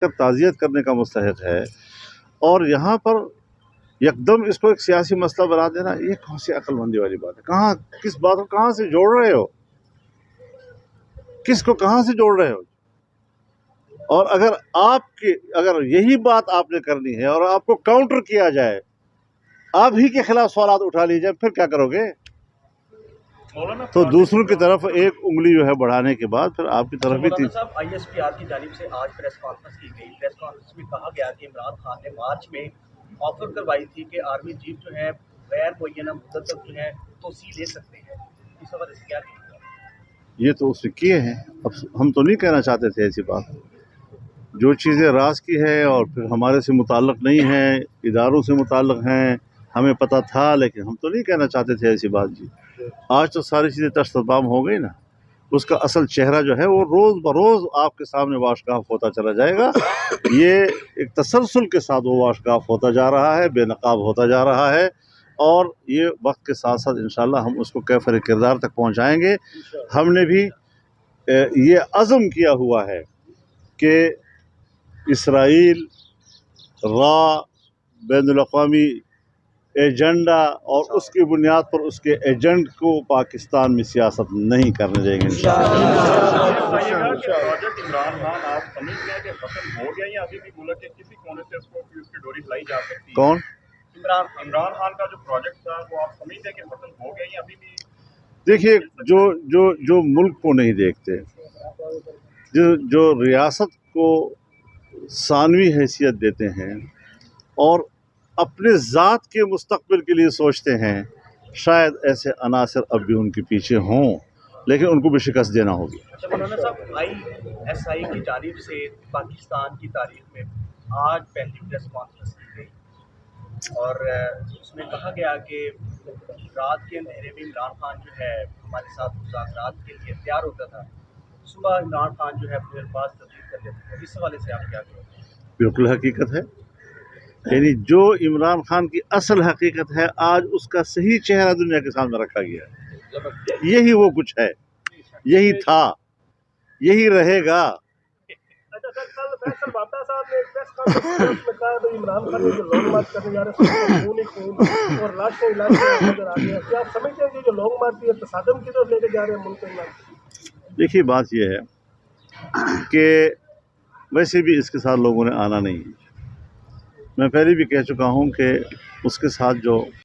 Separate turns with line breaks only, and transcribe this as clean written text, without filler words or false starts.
تعزیت کرنے کا مستحق ہے، اور یہاں پر یکدم اس کو ایک سیاسی مسئلہ بنا دینا، یہ کون سی عقل مندی والی بات ہے؟ کہاں کس بات کو کہاں سے جوڑ رہے ہو؟ کس کو کہاں سے جوڑ رہے ہو؟ اور اگر یہی بات آپ نے کرنی ہے اور آپ کو کاؤنٹر کیا جائے، آپ ہی کے خلاف سوالات اٹھا لی جائے، پھر کیا کرو گے؟ تو دوسروں کی طرف ایک انگلی جو ہے بڑھانے کے بعد پھر آپ کی طرف بھی
مولانا صاحب، آئی ایس پی آر کی جانب سے آج پریس کانفرنس کی گئی۔ پریس کانفرنس میں کہا گیا کہ عمران خان نے مارچ میں آفر کروائی تھی کہ آرمی چیف جو ہے غیر معینہ مدت تک جو ہے توسیع لے سکتے ہیں، اس حوالے سے کیا کہیں گے؟
یہ تو اس نے کیے ہیں، اب ہم تو نہیں کہنا چاہتے تھے ایسی بات۔ جو چیزیں راز کی ہے اور پھر ہمارے سے متعلق نہیں ہیں، اداروں سے متعلق ہیں، ہمیں پتہ تھا لیکن ہم تو نہیں کہنا چاہتے تھے ایسی بات جی۔ آج تو ساری چیزیں تشت تمام ہو گئی نا، اس کا اصل چہرہ جو ہے وہ روز بروز آپ کے سامنے واشگاف ہوتا چلا جائے گا۔ یہ ایک تسلسل کے ساتھ وہ واشگاف ہوتا جا رہا ہے، بے نقاب ہوتا جا رہا ہے، اور یہ وقت کے ساتھ ساتھ انشاءاللہ ہم اس کو کیفر کردار تک پہنچائیں گے۔ ہم نے بھی یہ عزم کیا ہوا ہے کہ اسرائیل بین الاقوامی ایجنڈا اور اس کی بنیاد پر اس کے ایجنٹ کو پاکستان میں سیاست نہیں کرنے دیں گے
پروجیکٹ عمران خان آپ سمجھتے ہیں کہ ختم ہو گیا یا ابھی بھی ملک کے کسی کونے سے اس کی ڈوری ہلائی جا سکتی ہے؟
کون؟
عمران خان کا جو پروجیکٹ تھا وہ آپ سمجھتے ہیں کہ ختم ہو گیا یا ابھی بھی؟
دیکھیے، جو ملک کو نہیں دیکھتے، جو ریاست کو ثانوی حیثیت دیتے ہیں اور اپنے ذات کے مستقبل کے لیے سوچتے ہیں، شاید ایسے عناصر اب بھی ان کے پیچھے ہوں، لیکن ان کو بھی شکست دینا ہوگی۔
اچھا مولانا صاحب، آئی ایس آئی کی جانب سے پاکستان کی تاریخ میں آج پہلی پریس کانفرنس کی گئی اور اس میں کہا گیا کہ رات کے اندھیرے میں عمران خان جو ہے ہمارے ساتھ مذاکرات کے لیے تیار ہوتا تھا، صبح عمران خان جو ہے اپنے الفاظ تبدیل کر لیتے تھے۔ اس حوالے سے آپ کیا کہیں گے؟
بالکل حقیقت ہے، یعنی جو عمران خان کی اصل حقیقت ہے آج اس کا صحیح چہرہ دنیا کے سامنے رکھا گیا ہے۔ یہی وہ کچھ ہے، یہی تھا، یہی رہے گا۔
اچھا سر، کل فیصل بابا صاحب نے ایک پریس کانفرنس میں کہا کہ عمران خان نے جو لانگ مارچ کرنے جا رہے ہیں خون ہی خون اور لاشیں لاشیں نظر آ رہی ہیں، کیا آپ سمجھتے ہیں کہ جو لانگ مارچ ہے تصادم کی طرف لے کے جا رہے ہیں ملک کو؟
دیکھیے، بات یہ ہے کہ ویسے بھی اس کے ساتھ لوگوں نے آنا نہیں ہے۔ میں پہلے بھی کہہ چکا ہوں کہ اس کے ساتھ جو